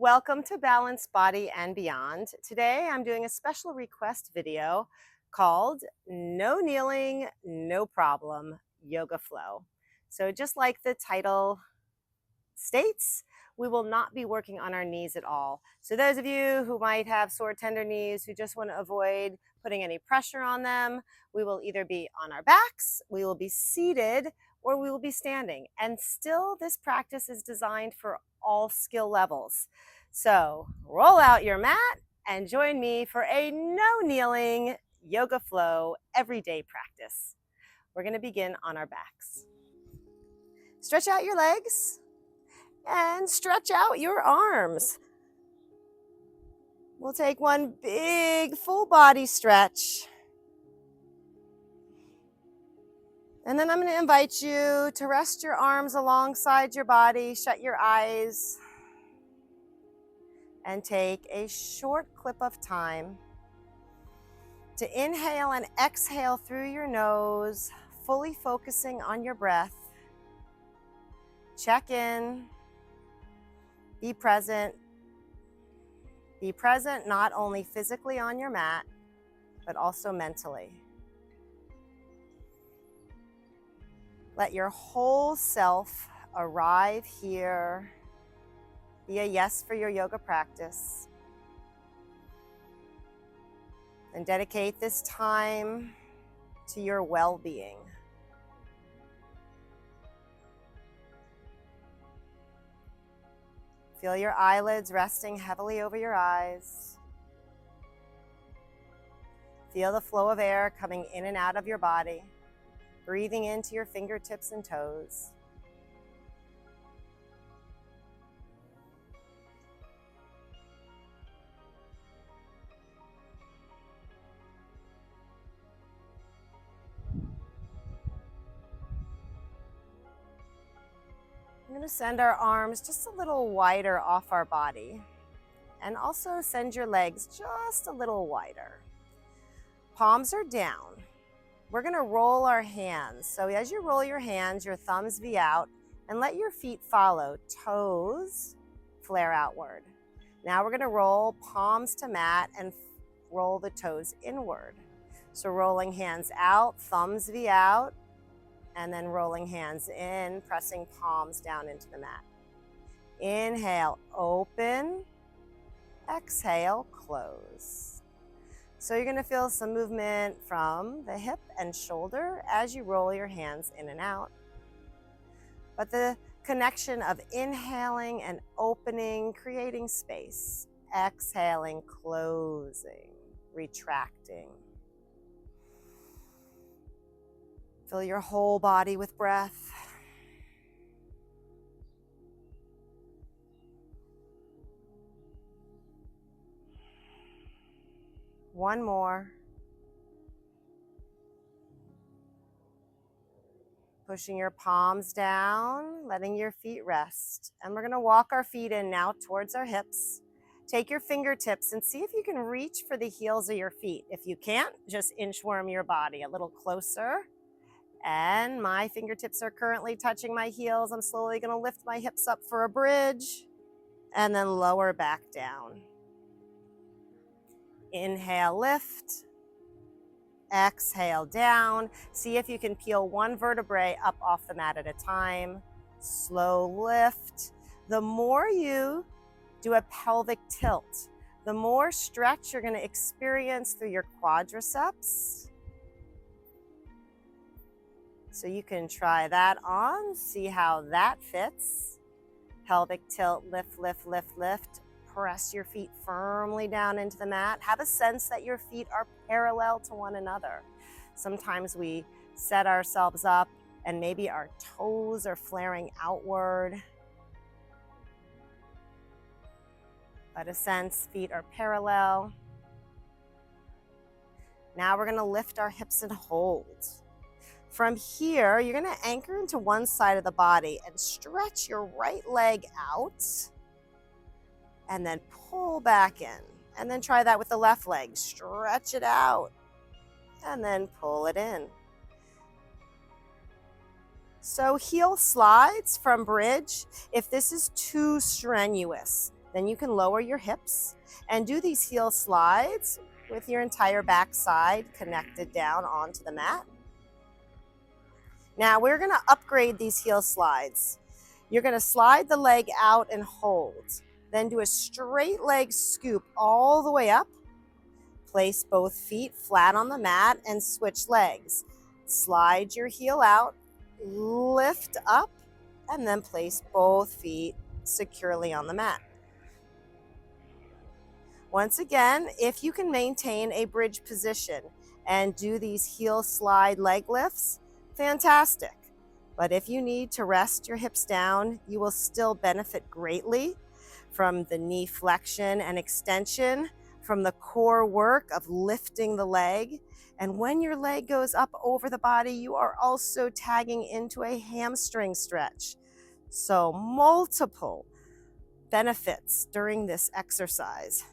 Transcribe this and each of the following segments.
Welcome to Balanced Body and Beyond. Today I'm doing a special request video called No Kneeling, No Problem, Yoga Flow. So just like the title states, we will not be working on our knees at all. So those of you who might have sore tender knees, who just want to avoid putting any pressure on them, we will either be on our backs, we will be seated, or we will be standing. And still, this practice is designed for all skill levels. So roll out your mat and join me for a no kneeling yoga flow everyday practice. We're going to begin on our backs. Stretch out your legs and stretch out your arms. We'll take one big full body stretch. And then I'm going to invite you to rest your arms alongside your body, shut your eyes, and take a short clip of time to inhale and exhale through your nose, fully focusing on your breath. Check in. Be present. Be present not only physically on your mat, but also mentally. Let your whole self arrive here. Be a yes for your yoga practice. And dedicate this time to your well-being. Feel your eyelids resting heavily over your eyes. Feel the flow of air coming in and out of your body, breathing into your fingertips and toes. I'm going to send our arms just a little wider off our body, and also send your legs just a little wider. Palms are down. We're going to roll our hands. So as you roll your hands, your thumbs be out, and let your feet follow. Toes flare outward. Now we're going to roll palms to mat and roll the toes inward. So rolling hands out, thumbs be out, and then rolling hands in, pressing palms down into the mat. Inhale, open. Exhale, close. So you're going to feel some movement from the hip and shoulder as you roll your hands in and out. But the connection of inhaling and opening, creating space. Exhaling, closing, retracting. Fill your whole body with breath. One more. Pushing your palms down, letting your feet rest. And we're going to walk our feet in now towards our hips. Take your fingertips and see if you can reach for the heels of your feet. If you can't, just inchworm your body a little closer. And my fingertips are currently touching my heels. I'm slowly going to lift my hips up for a bridge and then lower back down. Inhale, lift. Exhale, down. See if you can peel one vertebrae up off the mat at a time. Slow lift. The more you do a pelvic tilt, the more stretch you're going to experience through your quadriceps. So you can try that on, see how that fits. Pelvic tilt, lift, lift, lift, lift. Press your feet firmly down into the mat. Have a sense that your feet are parallel to one another. Sometimes we set ourselves up and maybe our toes are flaring outward. But a sense feet are parallel. Now we're going to lift our hips and hold. From here, you're going to anchor into one side of the body and stretch your right leg out. And then pull back in. And then try that with the left leg. Stretch it out. And then pull it in. So heel slides from bridge. If this is too strenuous, Then you can lower your hips and do these heel slides with your entire back side connected down onto the mat. Now we're going to upgrade these heel slides. You're going to slide the leg out and hold. Then do a straight leg scoop all the way up. Place both feet flat on the mat and switch legs. Slide your heel out, lift up, and then place both feet securely on the mat. Once again, if you can maintain a bridge position and do these heel slide leg lifts, fantastic. But if you need to rest your hips down, you will still benefit greatly from the knee flexion and extension, from the core work of lifting the leg. And when your leg goes up over the body, you are also tagging into a hamstring stretch. So multiple benefits during this exercise.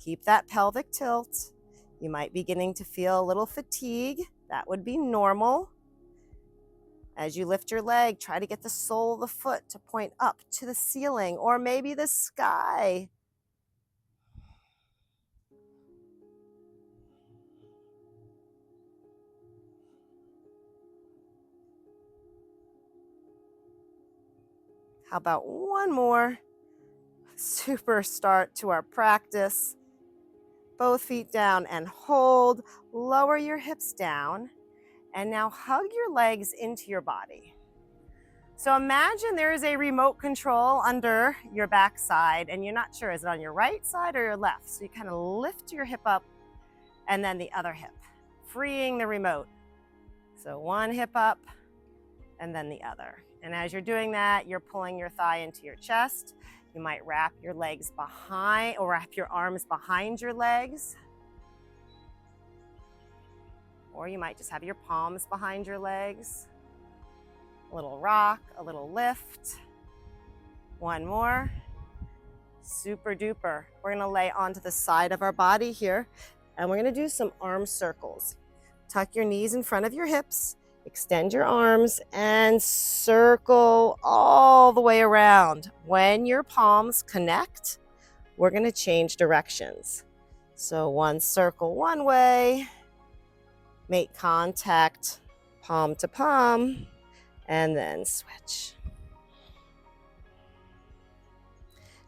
Keep that pelvic tilt. You might be beginning to feel a little fatigue. That would be normal. As you lift your leg, try to get the sole of the foot to point up to the ceiling or maybe the sky. How about one more super start to our practice? Both feet down and hold. Lower your hips down. And now hug your legs into your body. So imagine there is a remote control under your backside and you're not sure, is it on your right side or your left? So you kind of lift your hip up and then the other hip, freeing the remote. So one hip up and then the other. And as you're doing that, you're pulling your thigh into your chest. You might wrap your legs behind or wrap your arms behind your legs. Or you might just have your palms behind your legs. A little rock, a little lift. One more. Super duper. We're gonna lay onto the side of our body here, and we're gonna do some arm circles. Tuck your knees in front of your hips, extend your arms, and circle all the way around. When your palms connect, we're gonna change directions. So one circle one way, make contact palm to palm, and then switch.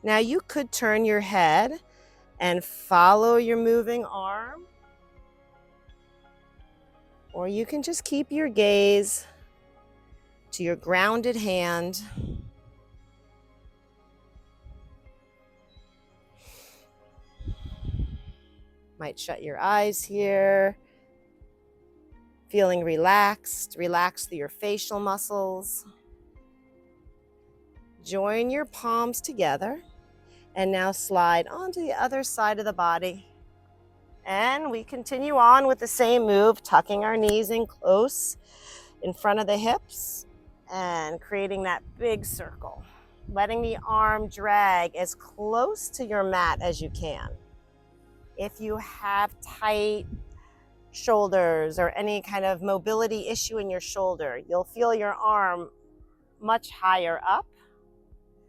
Now you could turn your head and follow your moving arm, or you can just keep your gaze to your grounded hand. Might shut your eyes here. Feeling relaxed, relax through your facial muscles. Join your palms together and now slide onto the other side of the body. And we continue on with the same move, tucking our knees in close in front of the hips and creating that big circle. Letting the arm drag as close to your mat as you can. If you have tight shoulders or any kind of mobility issue in your shoulder, you'll feel your arm much higher up.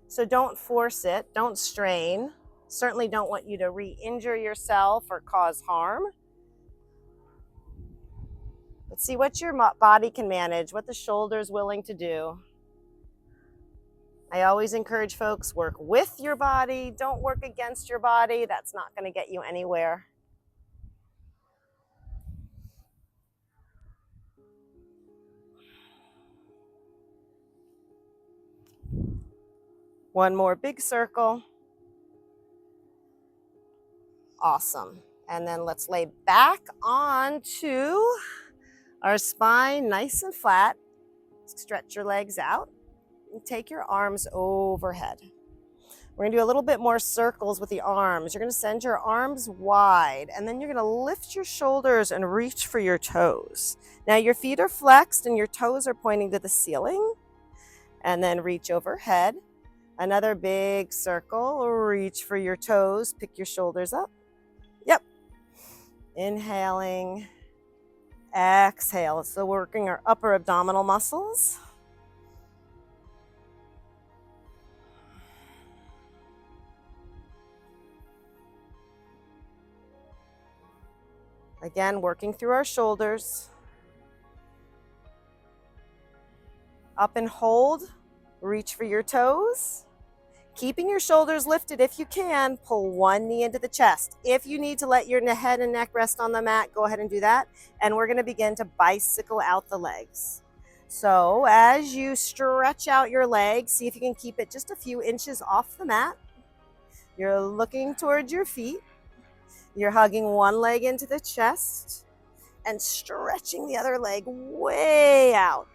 So don't force it, don't strain. Certainly don't want you to re-injure yourself or cause harm. But see what your body can manage, what the shoulder's willing to do. I always encourage folks, work with your body, don't work against your body. That's not going to get you anywhere. One more big circle. Awesome. And then let's lay back onto our spine nice and flat. Stretch your legs out and take your arms overhead. We're gonna do a little bit more circles with the arms. You're gonna send your arms wide and then you're gonna lift your shoulders and reach for your toes. Now your feet are flexed and your toes are pointing to the ceiling. And then reach overhead. Another big circle, reach for your toes, pick your shoulders up. Yep. Inhaling, exhale. So working our upper abdominal muscles. Again, working through our shoulders. Up and hold. Reach for your toes. Keeping your shoulders lifted if you can, pull one knee into the chest. If you need to let your head and neck rest on the mat, go ahead and do that. And we're gonna begin to bicycle out the legs. So as you stretch out your legs, see if you can keep it just a few inches off the mat. You're looking towards your feet. You're hugging one leg into the chest and stretching the other leg way out.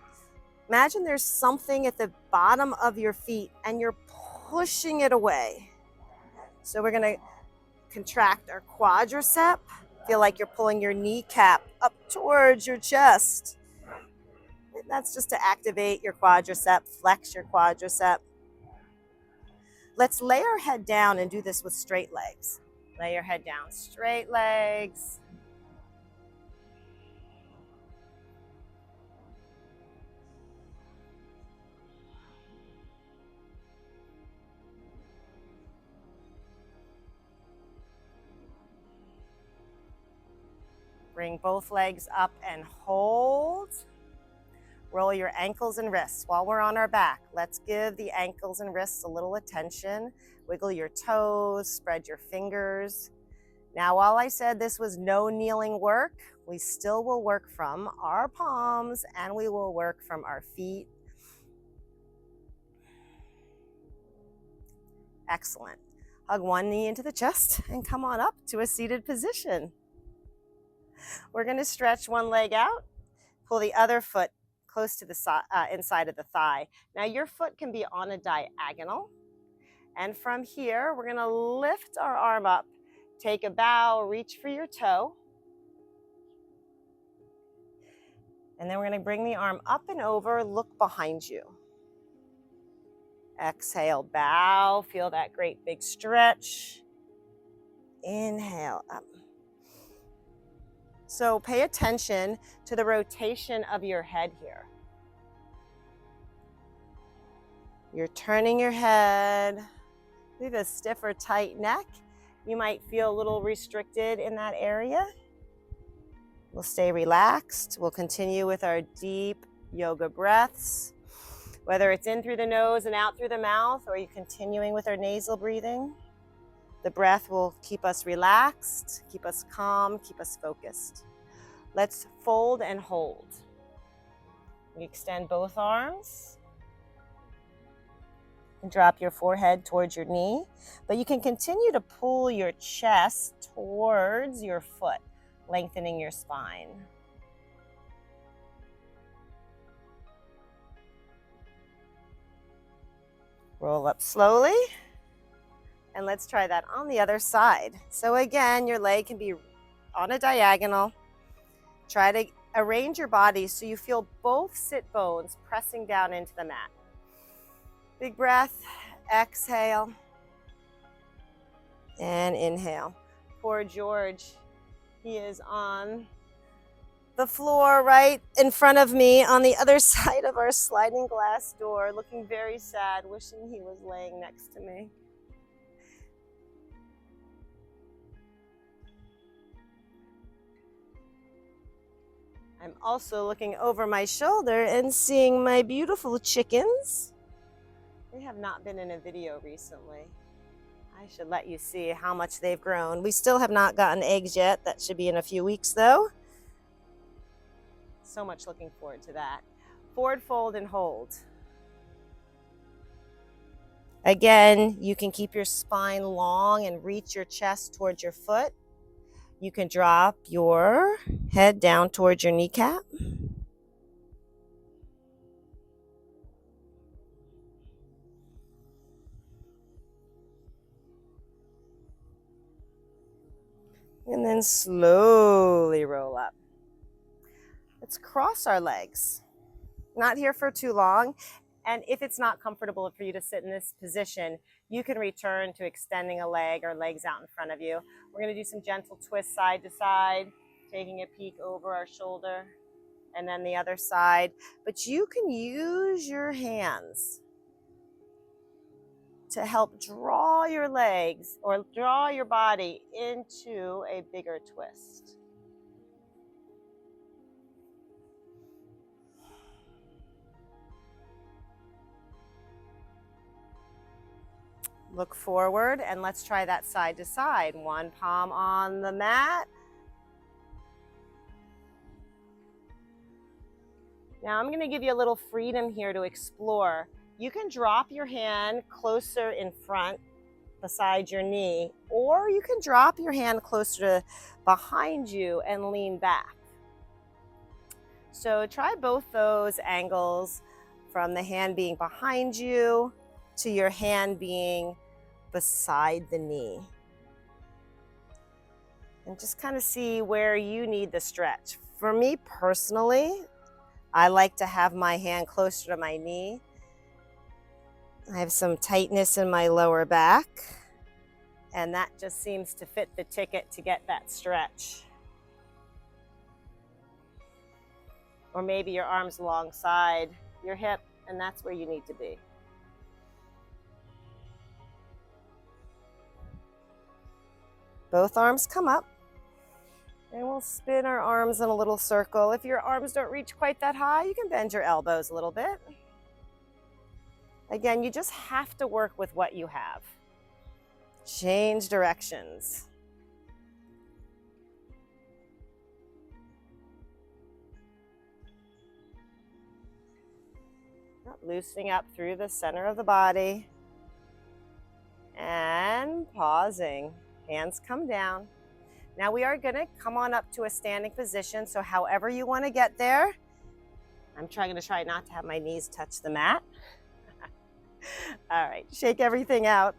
Imagine there's something at the bottom of your feet and you're pushing it away. So we're gonna contract our quadricep. Feel like you're pulling your kneecap up towards your chest. That's just to activate your quadricep, flex your quadricep. Let's lay our head down and do this with straight legs. Lay your head down, straight legs. Bring both legs up and hold. Roll your ankles and wrists. While we're on our back, let's give the ankles and wrists a little attention. Wiggle your toes, spread your fingers. Now, while I said this was no kneeling work, we still will work from our palms and we will work from our feet. Excellent. Hug one knee into the chest and come on up to a seated position. We're going to stretch one leg out, pull the other foot close to the inside of the thigh. Now your foot can be on a diagonal. And from here, we're going to lift our arm up, take a bow, reach for your toe. And then we're going to bring the arm up and over, look behind you. Exhale, bow, feel that great big stretch. Inhale up. So pay attention to the rotation of your head here. You're turning your head. We have a stiff or tight neck. You might feel a little restricted in that area. We'll stay relaxed. We'll continue with our deep yoga breaths. Whether it's in through the nose and out through the mouth, or you're continuing with our nasal breathing, the breath will keep us relaxed, keep us calm, keep us focused. Let's fold and hold. We extend both arms. And drop your forehead towards your knee, but you can continue to pull your chest towards your foot, lengthening your spine. Roll up slowly, and let's try that on the other side. So again, your leg can be on a diagonal. Try to arrange your body so you feel both sit bones pressing down into the mat. Big breath, exhale, and inhale. Poor George, he is on the floor right in front of me on the other side of our sliding glass door, looking very sad, wishing he was laying next to me. I'm also looking over my shoulder and seeing my beautiful chickens. They have not been in a video recently. I should let you see how much they've grown. We still have not gotten eggs yet. That should be in a few weeks though. So much looking forward to that. Forward fold and hold. Again, you can keep your spine long and reach your chest towards your foot. You can drop your head down towards your kneecap. And then slowly roll up. Let's cross our legs. Not here for too long. And if it's not comfortable for you to sit in this position, you can return to extending a leg or legs out in front of you. We're going to do some gentle twists side to side, taking a peek over our shoulder, and then the other side. But you can use your hands to help draw your legs or draw your body into a bigger twist. Look forward and let's try that side to side. One palm on the mat. Now I'm going to give you a little freedom here to explore. You can drop your hand closer in front beside your knee, or you can drop your hand closer to behind you and lean back. So try both those angles, from the hand being behind you to your hand being beside the knee. And just kind of see where you need the stretch. For me personally, I like to have my hand closer to my knee. I have some tightness in my lower back, and that just seems to fit the ticket to get that stretch. Or maybe your arms alongside your hip, and that's where you need to be. Both arms come up, and we'll spin our arms in a little circle. If your arms don't reach quite that high, you can bend your elbows a little bit. Again, you just have to work with what you have. Change directions. Loosening up through the center of the body. And pausing. Hands come down. Now we are going to come on up to a standing position. So however you want to get there, I'm going to try not to have my knees touch the mat. All right, shake everything out.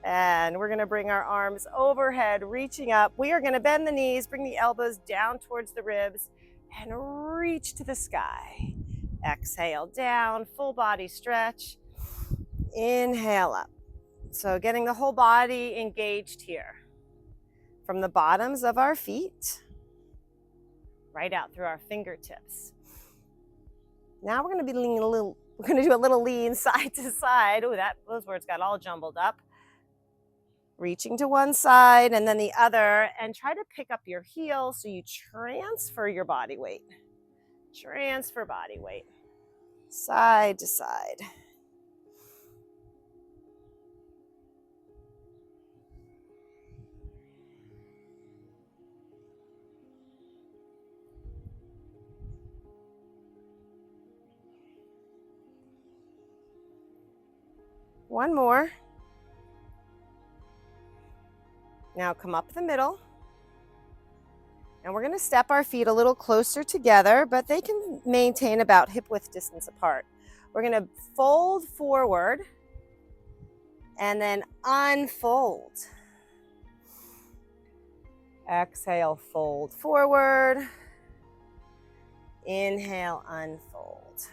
And we're going to bring our arms overhead, reaching up. We are going to bend the knees, bring the elbows down towards the ribs, and reach to the sky. Exhale down, full body stretch. Inhale up. So getting the whole body engaged here. From the bottoms of our feet, right out through our fingertips. Now we're going to be leaning we're going to do a little lean side to side. Oh, those words got all jumbled up. Reaching to one side and then the other, and try to pick up your heels so you transfer your body weight. Transfer body weight. Side to side. One more. Now come up the middle. And we're going to step our feet a little closer together, but they can maintain about hip width distance apart. We're going to fold forward and then unfold. Exhale, fold forward. Inhale, unfold.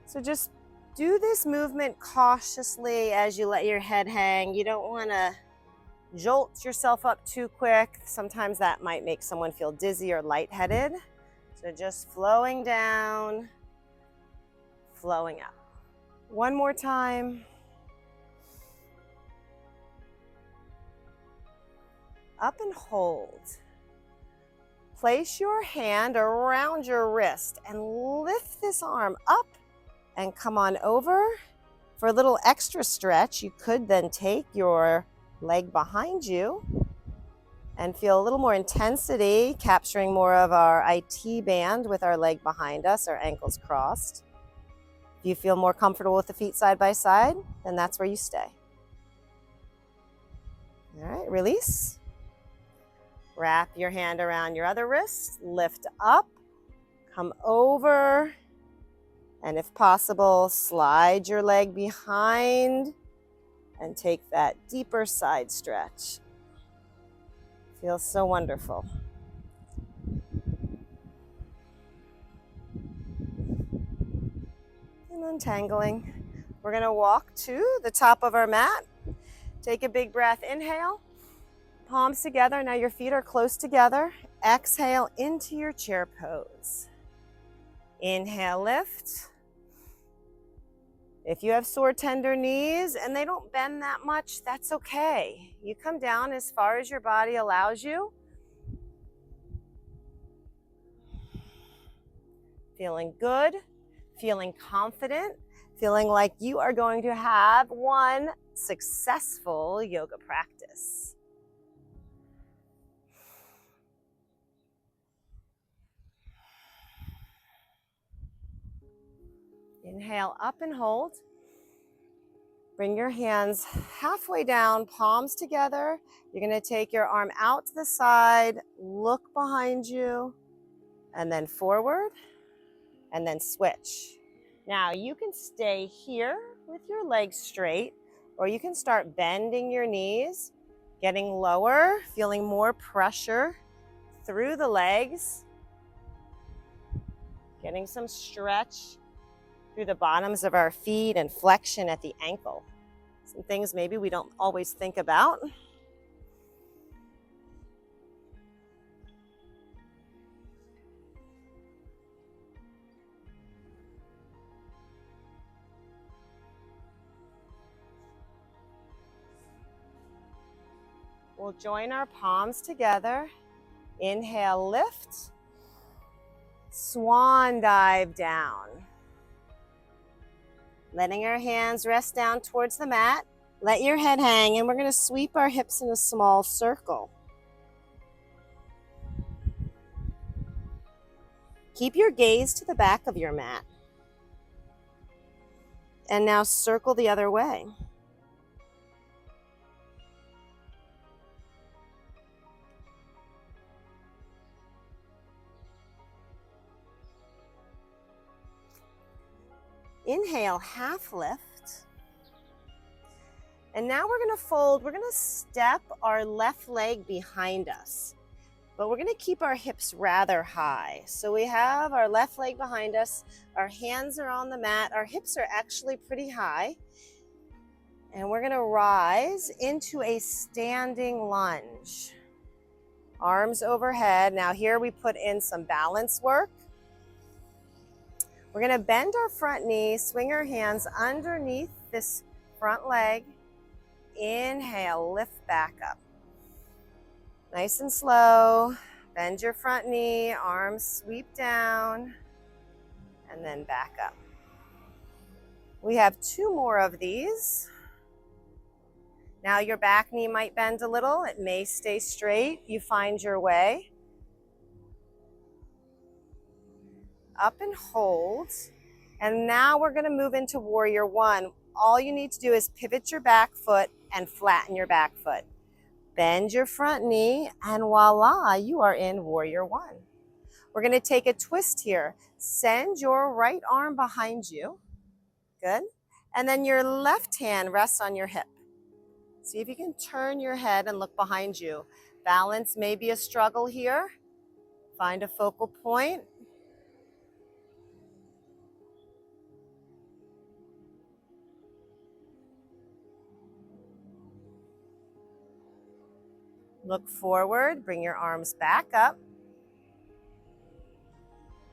So just do this movement cautiously as you let your head hang. You don't want to jolt yourself up too quick. Sometimes that might make someone feel dizzy or lightheaded. So just flowing down, flowing up. One more time. Up and hold. Place your hand around your wrist and lift this arm up and come on over. For a little extra stretch, you could then take your leg behind you and feel a little more intensity, capturing more of our IT band with our leg behind us, our ankles crossed. If you feel more comfortable with the feet side by side, then that's where you stay. All right, release. Wrap your hand around your other wrist, lift up, come over, and if possible, slide your leg behind and take that deeper side stretch. Feels so wonderful. And untangling. We're going to walk to the top of our mat. Take a big breath, inhale. Palms together. Now your feet are close together. Exhale into your chair pose. Inhale, lift. If you have sore, tender knees and they don't bend that much, that's okay. You come down as far as your body allows you. Feeling good, feeling confident, Feeling like you are going to have one successful yoga practice. Inhale up and hold. Bring your hands halfway down, palms together. You're going to take your arm out to the side, look behind you, and then forward, and then switch. Now you can stay here with your legs straight, or you can start bending your knees, getting lower, feeling more pressure through the legs, getting some stretch through the bottoms of our feet and flexion at the ankle. Some things maybe we don't always think about. We'll join our palms together. Inhale, lift. Swan dive down. Letting our hands rest down towards the mat. Let your head hang, and we're going to sweep our hips in a small circle. Keep your gaze to the back of your mat. And now circle the other way. Inhale, half lift. And now we're going to fold. We're going to step our left leg behind us, but we're going to keep our hips rather high. So we have our left leg behind us. Our hands are on the mat. Our hips are actually pretty high. And we're going to rise into a standing lunge. Arms overhead. Now here we put in some balance work. We're going to bend our front knee, swing our hands underneath this front leg. Inhale, lift back up. Nice and slow. Bend your front knee, arms sweep down, and then back up. We have 2 more of these. Now your back knee might bend a little. It may stay straight. You find your way. Up and hold. And now we're going to move into warrior 1. All you need to do is pivot your back foot and flatten your back foot. Bend your front knee, and voila, you are in warrior 1. We're going to take a twist here. Send your right arm behind you. Good. And then your left hand rests on your hip. See if you can turn your head and look behind you. Balance may be a struggle here. Find a focal point. Look forward, bring your arms back up.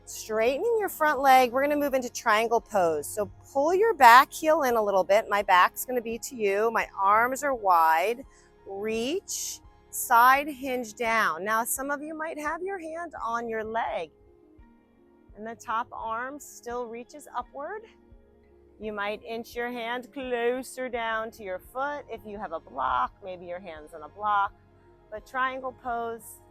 Straightening your front leg, we're going to move into triangle pose. So pull your back heel in a little bit. My back's going to be to you. My arms are wide. Reach, side hinge down. Now some of you might have your hand on your leg and the top arm still reaches upward. You might inch your hand closer down to your foot. If you have a block, maybe your hand's on a block. But triangle pose.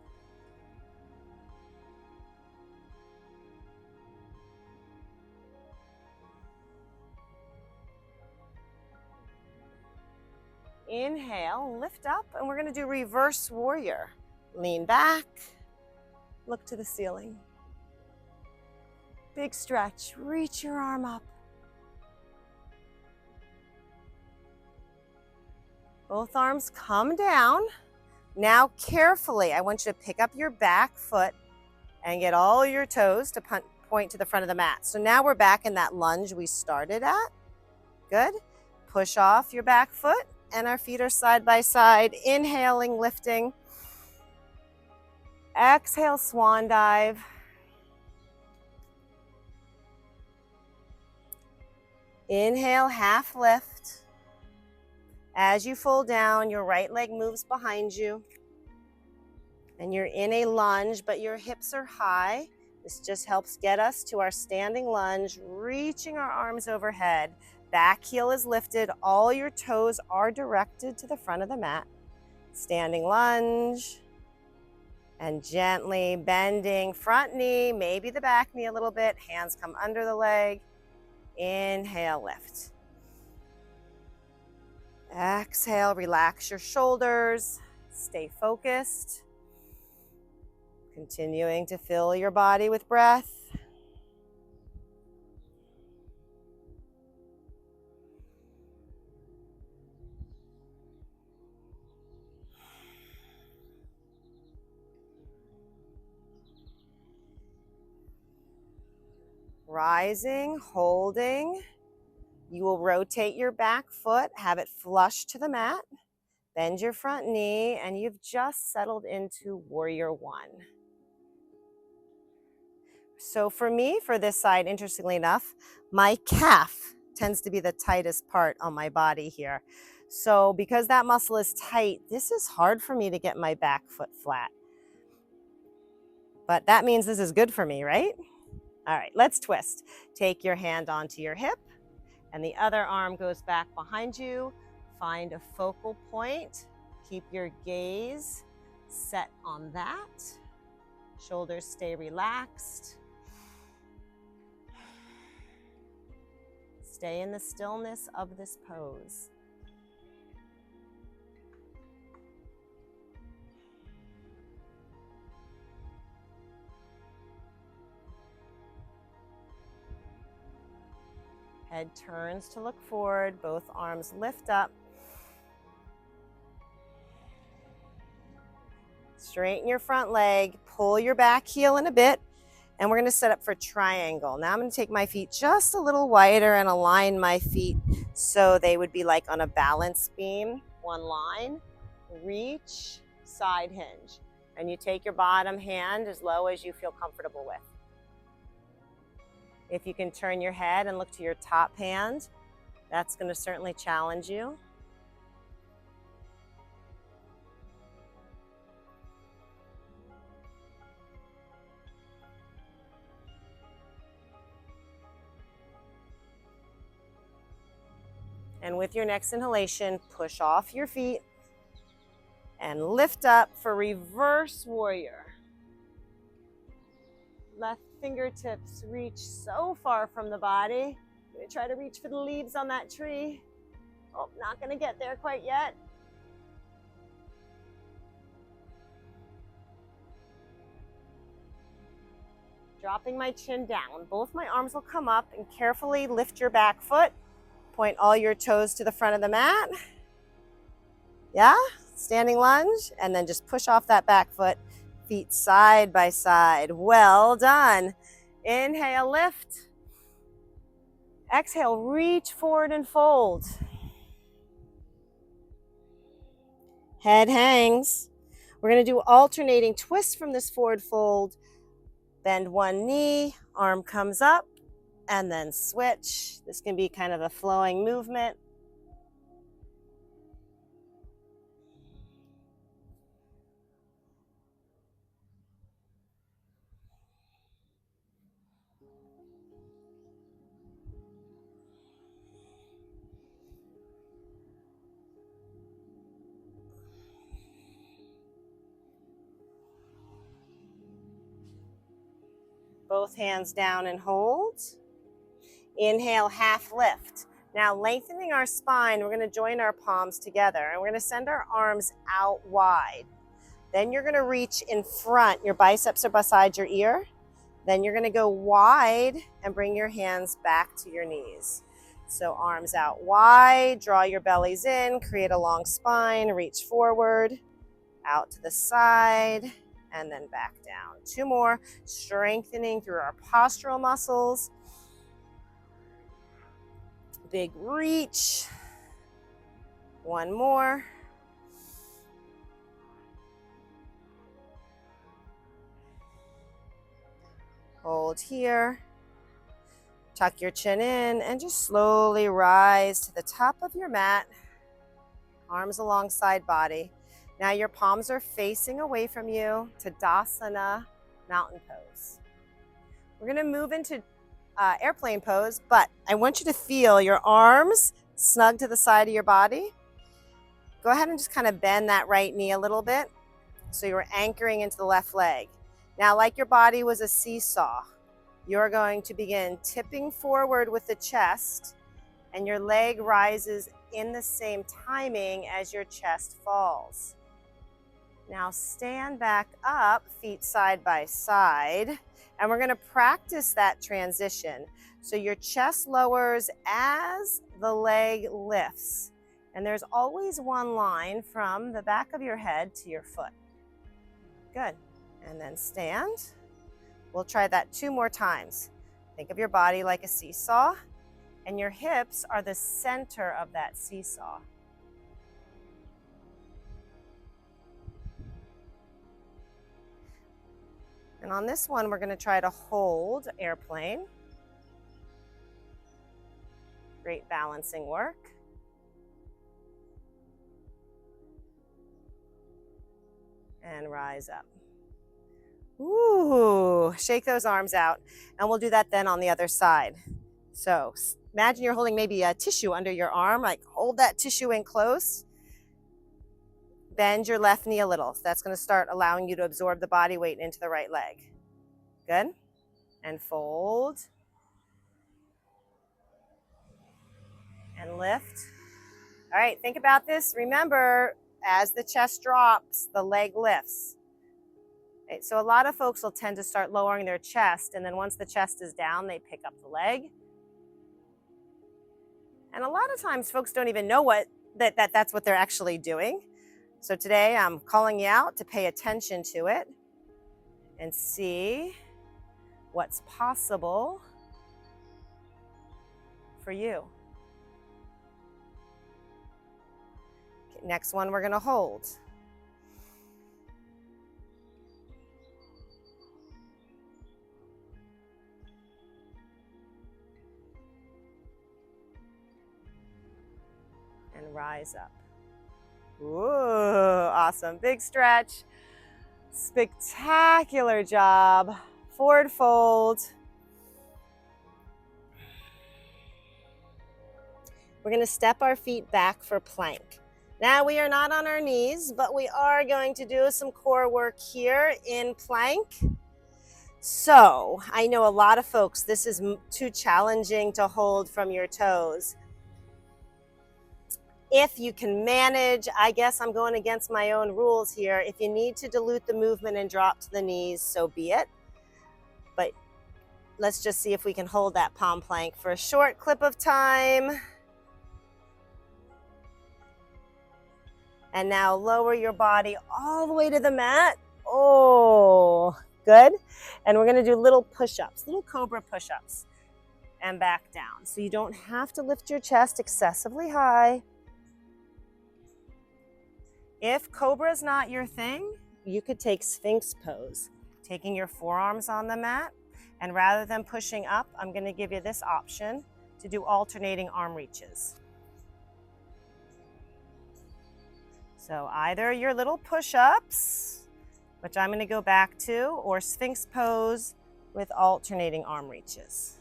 Inhale, lift up, and we're going to do reverse warrior. Lean back, look to the ceiling. Big stretch, reach your arm up. Both arms come down. Now carefully, I want you to pick up your back foot and get all your toes to point to the front of the mat. So now we're back in that lunge we started at. Good. Push off your back foot and our feet are side by side. Inhaling, lifting. Exhale, swan dive. Inhale, half lift. As you fold down, your right leg moves behind you and you're in a lunge, but your hips are high. This just helps get us to our standing lunge, reaching our arms overhead. Back heel is lifted. All your toes are directed to the front of the mat. Standing lunge. And gently bending front knee, maybe the back knee a little bit. Hands come under the leg. Inhale, lift. Exhale, relax your shoulders. Stay focused. Continuing to fill your body with breath. Rising, holding. You will rotate your back foot, have it flush to the mat. Bend your front knee, and you've just settled into Warrior One. So for me, for this side, interestingly enough, my calf tends to be the tightest part on my body here. So because that muscle is tight, this is hard for me to get my back foot flat. But that means this is good for me, right? All right, let's twist. Take your hand onto your hip, and the other arm goes back behind you. Find a focal point. Keep your gaze set on that. Shoulders stay relaxed. Stay in the stillness of this pose. Head turns to look forward, both arms lift up. Straighten your front leg, pull your back heel in a bit, and we're gonna set up for triangle. Now I'm gonna take my feet just a little wider and align my feet so they would be like on a balance beam, one line. Reach, side hinge. And you take your bottom hand as low as you feel comfortable with. If you can turn your head and look to your top hand, that's going to certainly challenge you. And with your next inhalation, push off your feet and lift up for reverse warrior. Left fingertips reach so far from the body. I'm gonna try to reach for the leaves on that tree. Oh, not gonna get there quite yet. Dropping my chin down. Both my arms will come up, and carefully lift your back foot. Point all your toes to the front of the mat. Yeah, standing lunge, and then just push off that back foot. Feet side by side. Well done. Inhale, lift. Exhale, reach forward and fold. Head hangs. We're going to do alternating twists from this forward fold. Bend one knee, arm comes up, and then switch. This can be kind of a flowing movement. Both hands down and hold. Inhale, half lift. Now lengthening our spine, we're going to join our palms together, and we're going to send our arms out wide. Then you're going to reach in front. Your biceps are beside your ear. Then you're going to go wide and bring your hands back to your knees. So arms out wide, draw your bellies in, create a long spine, reach forward, out to the side, and then back down. Two more, strengthening through our postural muscles. Big reach. One more. Hold here. Tuck your chin in and just slowly rise to the top of your mat. Arms alongside body. Now your palms are facing away from you, Tadasana, mountain pose. We're gonna move into airplane pose, but I want you to feel your arms snug to the side of your body. Go ahead and just kind of bend that right knee a little bit so you're anchoring into the left leg. Now, like your body was a seesaw, you're going to begin tipping forward with the chest, and your leg rises in the same timing as your chest falls. Now stand back up, feet side by side, and we're going to practice that transition. So your chest lowers as the leg lifts, and there's always one line from the back of your head to your foot. Good. And then stand. We'll try that 2 more times. Think of your body like a seesaw, and your hips are the center of that seesaw. And on this one, we're going to try to hold airplane. Great balancing work. And rise up. Ooh, shake those arms out. And we'll do that then on the other side. So imagine you're holding maybe a tissue under your arm, like hold that tissue in close. Bend your left knee a little. So that's going to start allowing you to absorb the body weight into the right leg. Good. And fold. And lift. All right, think about this. Remember, as the chest drops, the leg lifts. Okay, so a lot of folks will tend to start lowering their chest, and then once the chest is down, they pick up the leg. And a lot of times folks don't even know that's what they're actually doing. So today I'm calling you out to pay attention to it and see what's possible for you. Okay, next one we're going to hold. And rise up. Ooh, awesome. Big stretch. Spectacular job. Forward fold. We're going to step our feet back for plank. Now we are not on our knees, but we are going to do some core work here in plank. So I know a lot of folks, this is too challenging to hold from your toes. If you can manage, I guess I'm going against my own rules here. If you need to dilute the movement and drop to the knees, so be it. But let's just see if we can hold that palm plank for a short clip of time. And now lower your body all the way to the mat. Oh, good. And we're going to do little push-ups, little cobra push-ups, and back down. So you don't have to lift your chest excessively high. If cobra is not your thing, you could take Sphinx pose, taking your forearms on the mat, and rather than pushing up, I'm going to give you this option to do alternating arm reaches. So either your little push-ups, which I'm going to go back to, or Sphinx pose with alternating arm reaches.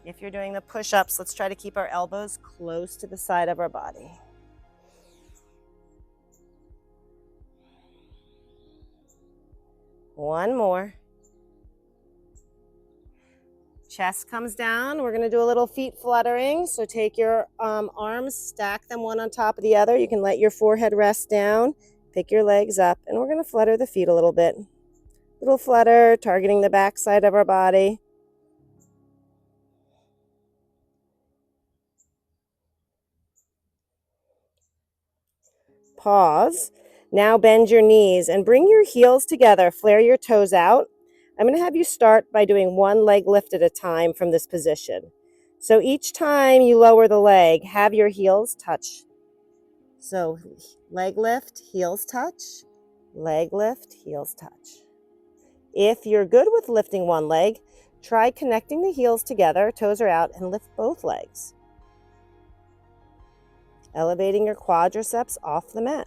If you're doing the push-ups, let's try to keep our elbows close to the side of our body. One more. Chest comes down. We're going to do a little feet fluttering. So take your arms, stack them one on top of the other. You can let your forehead rest down. Pick your legs up, and we're going to flutter the feet a little bit. Little flutter, targeting the back side of our body. Pause. Now bend your knees and bring your heels together. Flare your toes out. I'm going to have you start by doing one leg lift at a time from this position. So each time you lower the leg, have your heels touch. So leg lift, heels touch, leg lift, heels touch. If you're good with lifting one leg, try connecting the heels together, toes are out, and lift both legs. Elevating your quadriceps off the mat.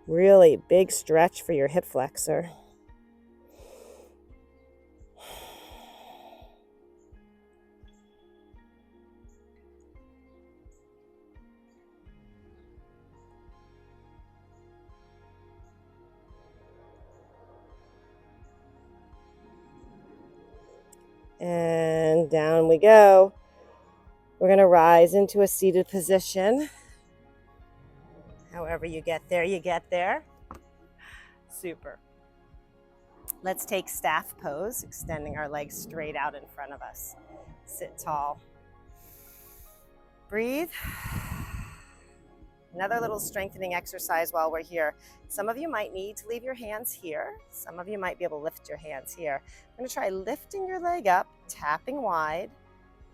Really big stretch for your hip flexor. And down we go. We're going to rise into a seated position. However you get there, you get there. Super. Let's take staff pose, extending our legs straight out in front of us. Sit tall. Breathe. Another little strengthening exercise while we're here. Some of you might need to leave your hands here. Some of you might be able to lift your hands here. I'm going to try lifting your leg up, tapping wide,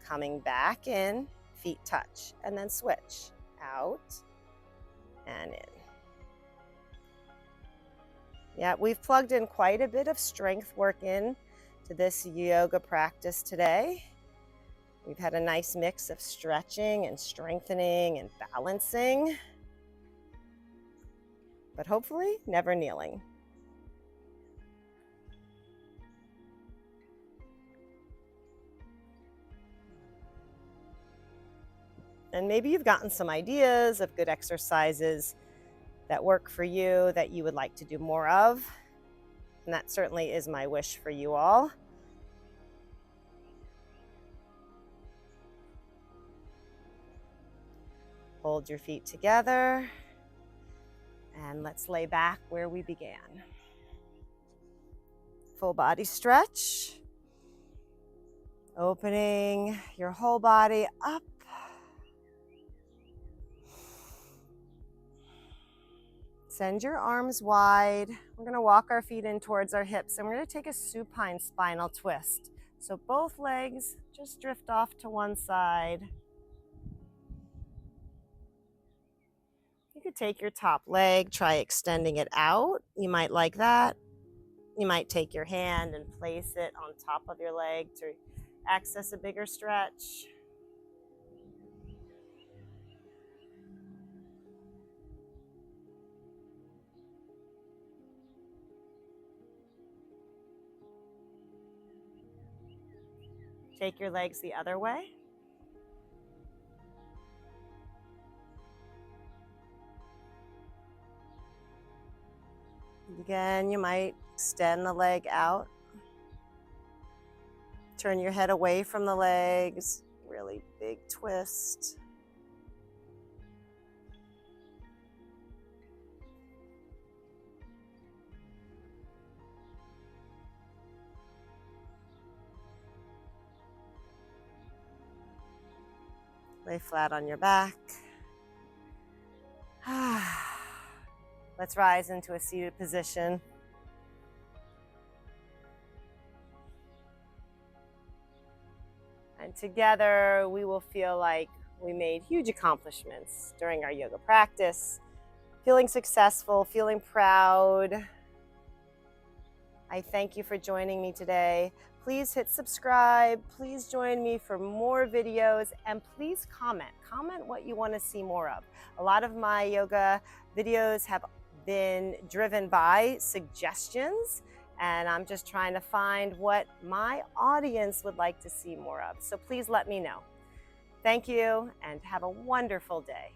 coming back in, feet touch, and then switch. Out and in. Yeah, we've plugged in quite a bit of strength work in to this yoga practice today. We've had a nice mix of stretching and strengthening and balancing, but hopefully never kneeling. And maybe you've gotten some ideas of good exercises that work for you that you would like to do more of. And that certainly is my wish for you all. Hold your feet together and let's lay back where we began. Full body stretch, opening your whole body up. Send your arms wide. We're going to walk our feet in towards our hips and we're going to take a supine spinal twist. So both legs just drift off to one side. You could take your top leg, try extending it out. You might like that. You might take your hand and place it on top of your leg to access a bigger stretch. Take your legs the other way. Again, you might extend the leg out. Turn your head away from the legs. Really big twist. Lay flat on your back. Let's rise into a seated position. And together we will feel like we made huge accomplishments during our yoga practice, feeling successful, feeling proud. I thank you for joining me today. Please hit subscribe. Please join me for more videos and please comment. Comment what you want to see more of. A lot of my yoga videos have been driven by suggestions and I'm just trying to find what my audience would like to see more of. So please let me know. Thank you and have a wonderful day.